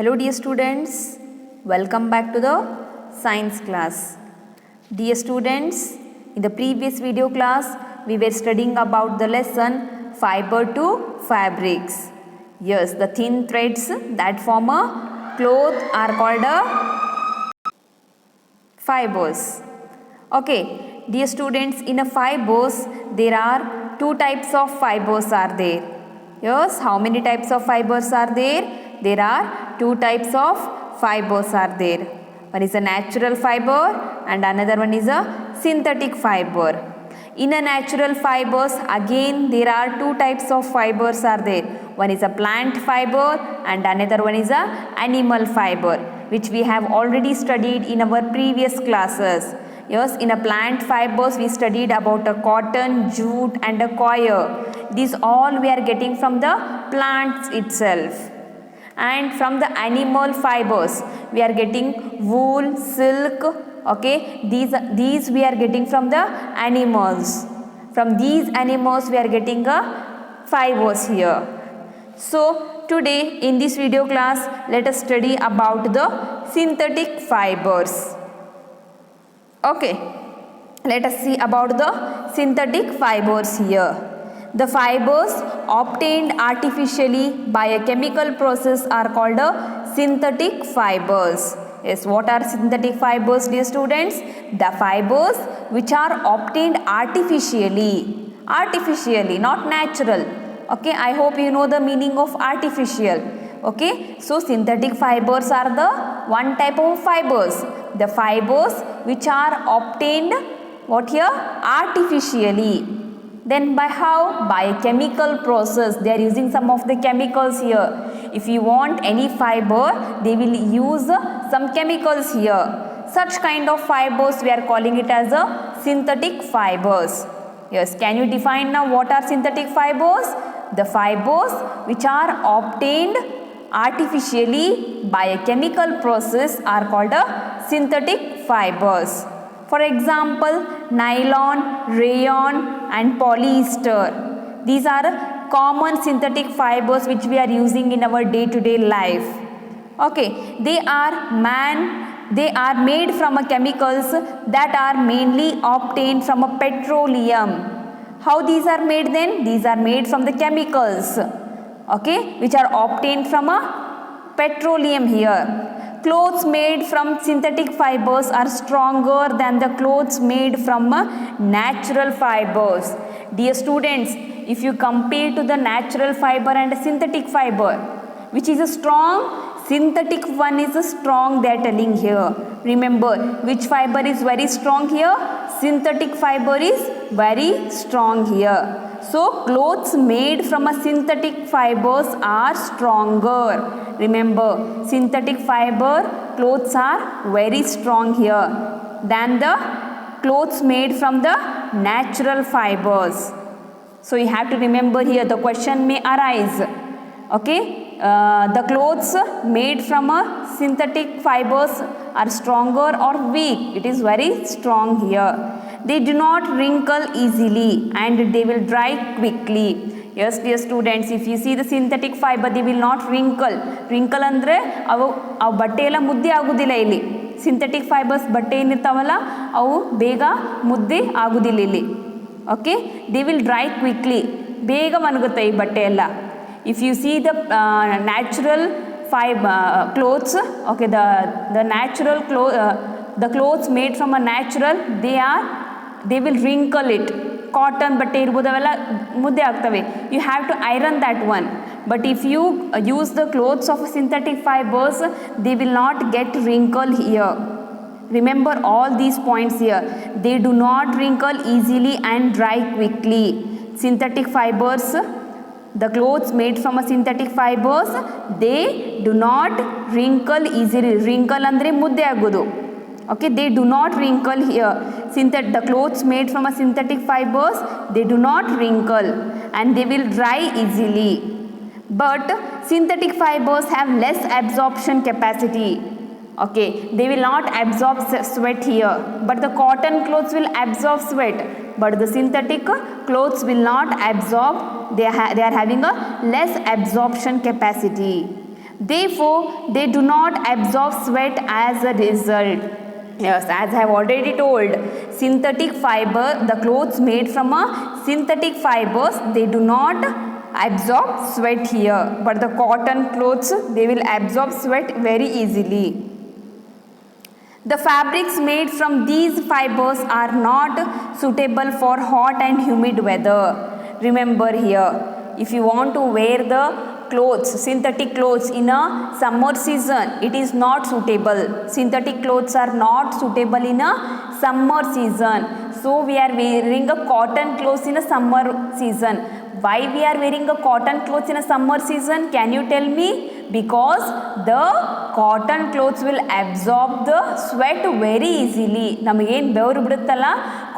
Hello dear students, welcome back to the science class. Dear students, in the previous video class we were studying about the lesson fiber to fabrics. Yes, the thin threads that form a cloth are called a fibers. Okay, dear students, in a fibers there are two types of fibers are there. Yes, how many types of fibers are there? There are two types of fibers are there. One is a natural fiber and another one is a synthetic fiber. In a natural fibers, again there are two types of fibers are there. One is a plant fiber and another one is a animal fiber, which we have already studied in our previous classes. Yes, in a plant fibers we studied about a cotton, jute and a coir. These all we are getting from the plants itself. And from the animal fibers we are getting wool, silk. Okay, these we are getting from the animals. From these animals we are getting a fibers here. So today in this video class let us study about the synthetic fibers. Okay, let us see about the synthetic fibers here. The fibers obtained artificially by a chemical process are called synthetic fibers. Yes, what are synthetic fibers, dear students? The fibers which are obtained artificially. Artificially, not natural. Okay, I hope you know the meaning of artificial. Okay, so synthetic fibers are the one type of fibers. The fibers which are obtained, what here? Artificially. Then by how? By a chemical process. They are using some of the chemicals here. If you want any fiber, they will use some chemicals here. Such kind of fibers we are calling it as a synthetic fibers. Yes, can you define now what are synthetic fibers? The fibers which are obtained artificially by a chemical process are called a synthetic fibers. For example, nylon, rayon and polyester. These are common synthetic fibers which we are using in our day-to-day life. Okay, they are made from a chemicals that are mainly obtained from a petroleum. How these are made then? These are made from the chemicals, okay, which are obtained from a petroleum here. Clothes made from synthetic fibers are stronger than the clothes made from natural fibers. Dear students, if you compare to the natural fiber and synthetic fiber, which is a strong, synthetic one is a strong, they are telling here. Remember, which fiber is very strong here? Synthetic fiber is very strong here. So, clothes made from a synthetic fibers are stronger. Remember, synthetic fiber clothes are very strong here than the clothes made from the natural fibers. So, you have to remember here the question may arise. Okay, the clothes made from a synthetic fibers are stronger or weak? It is very strong here. They do not wrinkle easily and they will dry quickly. Yes, dear students, if you see the synthetic fiber, they will not wrinkle. Wrinkle andre avu batte ella mudde agudilla illi. Synthetic fibers batte enirtavalla avu bega mudde agudilla illi. Okay, they will dry quickly. Bega manuguttayi batte ella. If you see the natural fiber clothes, okay, the natural the clothes made from a natural, they will wrinkle it. Cotton ಬಟ್ಟೆ ಇರ್ಬೋದು ಅವೆಲ್ಲ ಮುದ್ದೆ ಆಗ್ತವೆ. You have to iron that one. But if you use the clothes of synthetic fibers, they will not get wrinkle here. Remember all these points here. They do not wrinkle easily and dry quickly. Synthetic fibers, the clothes made from a synthetic fibers, they do not wrinkle easily. Wrinkle andre mudde agodu. Okay, they do not wrinkle here. The clothes made from a synthetic fibers, they do not wrinkle and they will dry easily. But synthetic fibers have less absorption capacity. Okay, they will not absorb sweat here. But the cotton clothes will absorb sweat. But the synthetic clothes will not absorb. They are having a less absorption capacity. Therefore, they do not absorb sweat as a result. Yes, as I have already told, synthetic fiber, the clothes made from a synthetic fibers, they do not absorb sweat here. But the cotton clothes, they will absorb sweat very easily. The fabrics made from these fibers are not suitable for hot and humid weather. Remember here, if you want to wear the clothes, synthetic clothes in a summer season, it is not suitable. Synthetic clothes are not suitable in a summer season. So we are wearing a cotton clothes in a summer season. Why we are wearing a cotton clothes in a summer season? Can you tell me? Because the cotton clothes will absorb the sweat very easily. ನಮಗೇನು ಬೆವರು ಬಿಡುತ್ತಲ್ಲ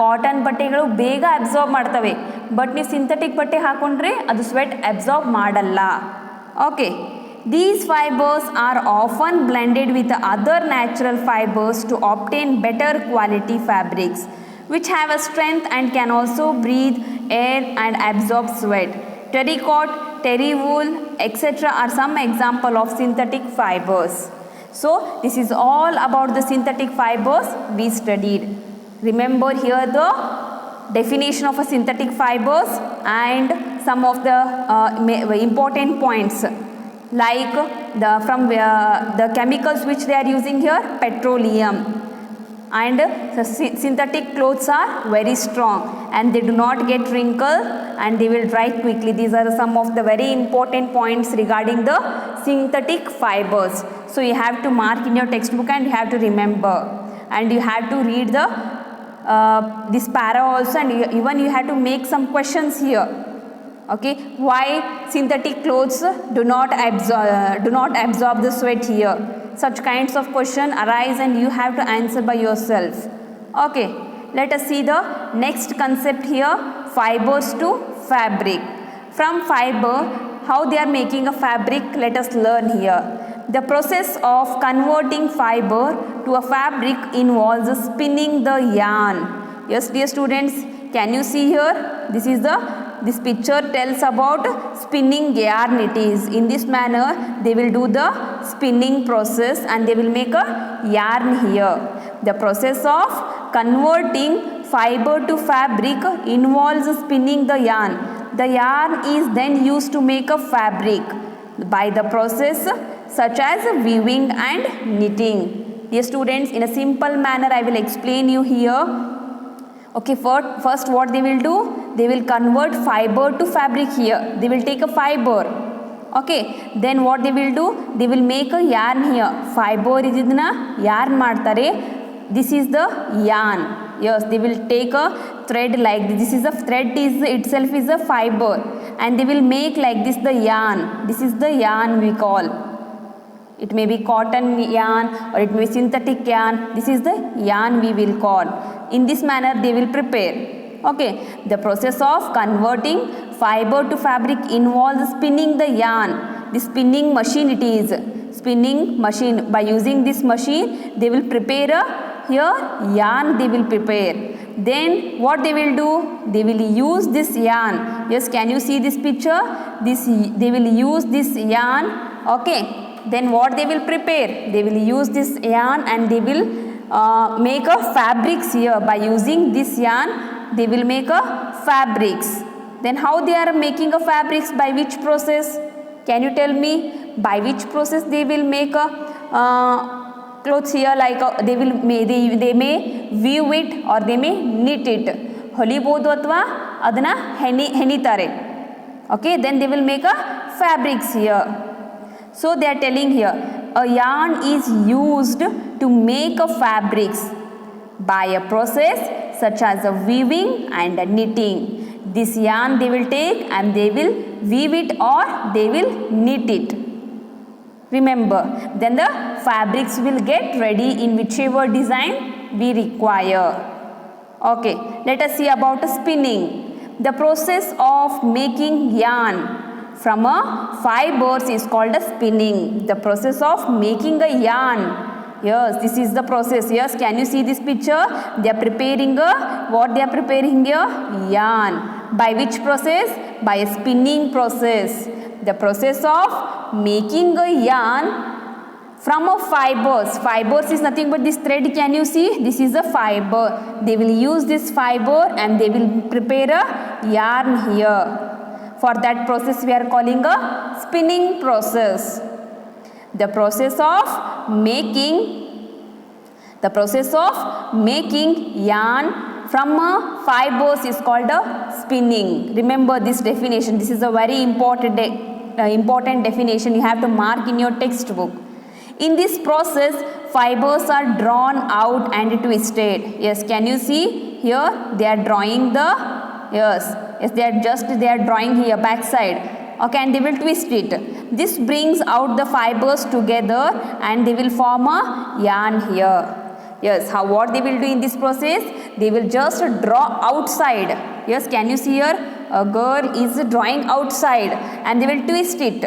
cotton ಬಟ್ಟೆಗಳು ಬೇಗ absorb ಮಾಡ್ತವೆ. But ನೀವು synthetic ಬಟ್ಟೆ ಹಾಕೊಂಡ್ರೆ ಅದು sweat absorb ಮಾಡಲ್ಲ. Okay, these fibers are often blended with other natural fibers to obtain better quality fabrics which have a strength and can also breathe air and absorb sweat. Terracotta, terry wool, etc. are some example of synthetic fibers. So this is all about the synthetic fibers we studied. Remember here the definition of a synthetic fibers and some of the important points, like the chemicals which they are using here, petroleum. And the synthetic clothes are very strong and they do not get wrinkled and they will dry quickly. These are some of the very important points regarding the synthetic fibers. So you have to mark in your textbook and you have to remember, and you have to read the this para also, and even you have to make some questions here. Okay, why synthetic clothes do not absorb the sweat here? Such kinds of question arise and you have to answer by yourself. Okay, let us see the next concept here, fibers to fabric. From fiber, how they are making a fabric, let us learn here. The process of converting fiber to a fabric involves spinning the yarn. Yes, dear students, can you see here? This picture tells about spinning yarn it is. In this manner, they will do the spinning process and they will make a yarn here. The process of converting fiber to fabric involves spinning the yarn. The yarn is then used to make a fabric by the process such as weaving and knitting. Dear students, in a simple manner I will explain you here. Okay, first what they will do? They will convert fiber to fabric here. They will take a fiber. Okay, then what they will do? They will make a yarn here. Fiber is idna yarn ಮಾಡ್ತಾರೆ. This is the yarn. Yes, they will take a thread like this. This is a thread itself is a fiber, and they will make like this the yarn. This is the yarn we call. It may be cotton yarn or it may be synthetic yarn. This is the yarn we will call. In this manner they will prepare. Okay, the process of converting fiber to fabric involves spinning the yarn. The spinning machine it is. Spinning machine. By using this machine, they will prepare here yarn they will prepare. Then what they will do? They will use this yarn. Yes, can you see this picture? They will use this yarn. Okay, then what they will prepare? They will use this yarn and they will make a fabrics here. By using this yarn, they will make a fabrics. Then how they are making a fabrics? By which process? Can you tell me? By which process they will make a clothes here? Like they may weave it or they may knit it. ಹೊಲಿಬೋದು ಅಥವಾ ಅದನ್ನ ಹೆಣಿತಾರೆ. Okay, then they will make a fabrics here. So they are telling here, a yarn is used to make a fabrics by a process such as a weaving and a knitting. This yarn they will take and they will weave it or they will knit it. Remember, then the fabrics will get ready in whichever design we require. Okay, let us see about spinning. The process of making yarn from a fibers is called a spinning. The process of making a yarn. Yes, this is the process. Yes, can you see this picture? They are preparing what they are preparing here? Yarn. By which process? By a spinning process. The process of making a yarn from a fibers is nothing but this thread. Can you see? This is a fiber. They will use this fiber and they will prepare a yarn here. For that process we are calling a spinning process. The process of making yarn from fibers is called a spinning. Remember this definition. This is a very important definition. You have to mark in your textbook. In this process, fibers are drawn out and twisted. Yes, can you see here? They are drawing the they are drawing here back side. Okay, and they will twist it. This brings out the fibers together and they will form a yarn here. Yes, what they will do in this process? They will just draw outside. Yes, can you see here? A girl is drawing outside and they will twist it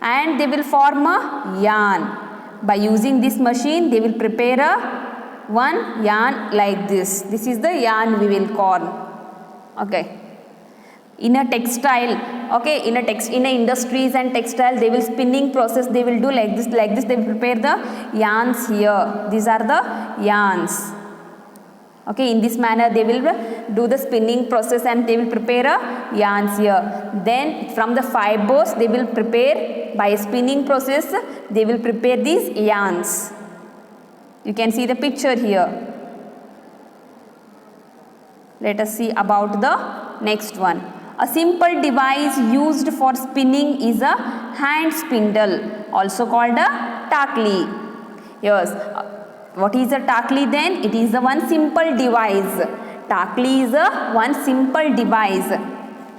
and they will form a yarn. By using this machine, they will prepare one yarn like this. This is the yarn we will call. Okay. In a textile, okay, in a industries and textile, they will spinning process. They will do like this. They will prepare the yarns here. These are the yarns. Okay, in this manner they will do the spinning process and they will prepare yarns here. Then from the fibers they will prepare, by spinning process they will prepare these yarns. You can see the picture here. Let us see about the next one. A simple device used for spinning is a hand spindle, also called a takli. Yes. What is a takli then? It is a one simple device. Takli is a one simple device.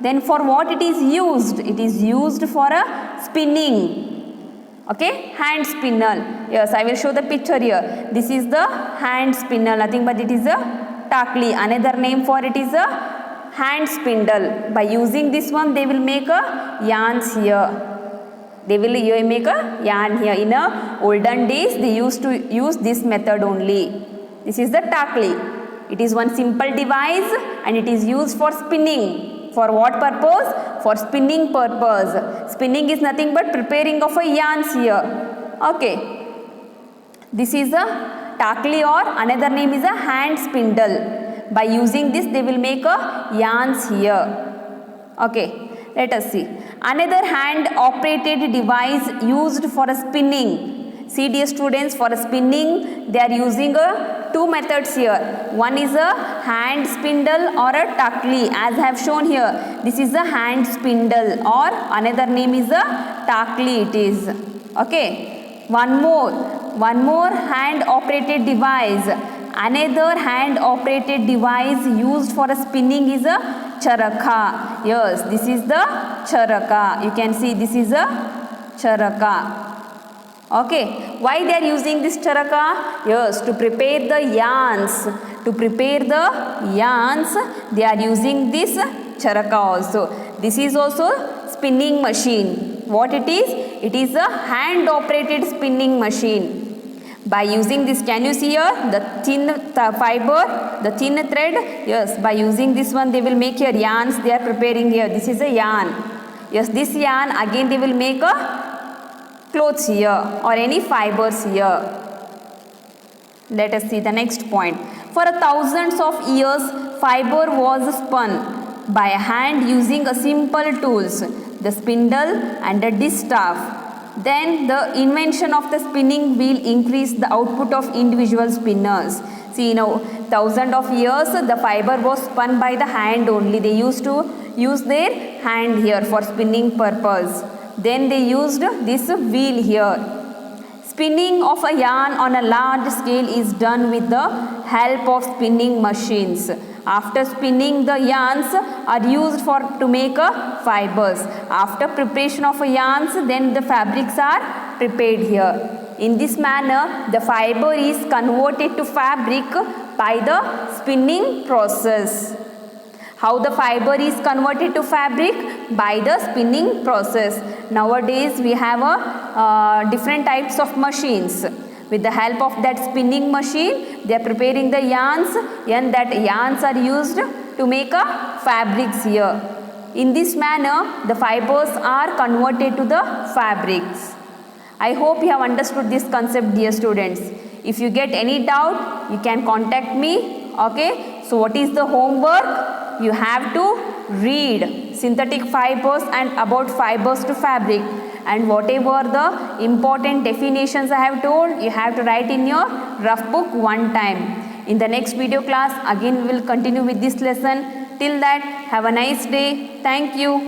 Then for what it is used? It is used for a spinning. Okay, hand spindle. Yes, I will show the picture here. This is the hand spindle, nothing but it is a takli. Another name for it is a hand spindle. By using this one, they will make a yarns here. They will make a yarn here. In olden days, they used to use this method only. This is the takli. It is one simple device and it is used for spinning. For what purpose? For spinning purpose. Spinning is nothing but preparing of a yarns here. Okay. This is a takli, or another name is a hand spindle. By using this, they will make a yarns here. Okay. Let us see. Another hand operated device used for a spinning. See dear students, for a spinning they are using two methods here. One is a hand spindle or a takli, as I have shown here. This is a hand spindle, or another name is a takli it is. Okay. One more hand operated device. Another hand operated device used for a spinning is a charaka. Yes, this is the charaka. You can see this is a charaka. Okay, why they are using this charaka? Yes, to prepare the yarns. To prepare the yarns, they are using this charaka also. This is also spinning machine. What it is? It is a hand operated spinning machine. By using this, can you see here the thin fiber, the thin thread? Yes, by using this one they will make here yarns. They are preparing here. This is a yarn. Yes, this yarn again they will make a clothes here or any fibers here. Let us see the next point. For thousands of years, fiber was spun by hand using a simple tools, the spindle and a distaff. Then the invention of the spinning wheel increased the output of individual spinners. See now, thousands of years the fiber was spun by the hand only. They used to use their hand here for spinning purpose. Then they used this wheel here. Spinning of a yarn on a large scale is done with the help of spinning machines. After spinning, the yarns are used to make fibers. After preparation of yarns, then the fabrics are prepared here. In this manner, the fiber is converted to fabric by the spinning process. How the fiber is converted to fabric? By the spinning process. Nowadays, we have different types of machines. With the help of that spinning machine, they are preparing the yarns, and that yarns are used to make fabrics here. In this manner, the fibers are converted to the fabrics. I hope you have understood this concept, dear students. If you get any doubt, you can contact me. Okay. So what is the homework? You have to read synthetic fibers and about fibers to fabric, and whatever the important definitions I have told, you have to write in your rough book one time. In the next video class, again we will continue with this lesson. Till that, have a nice day. Thank you.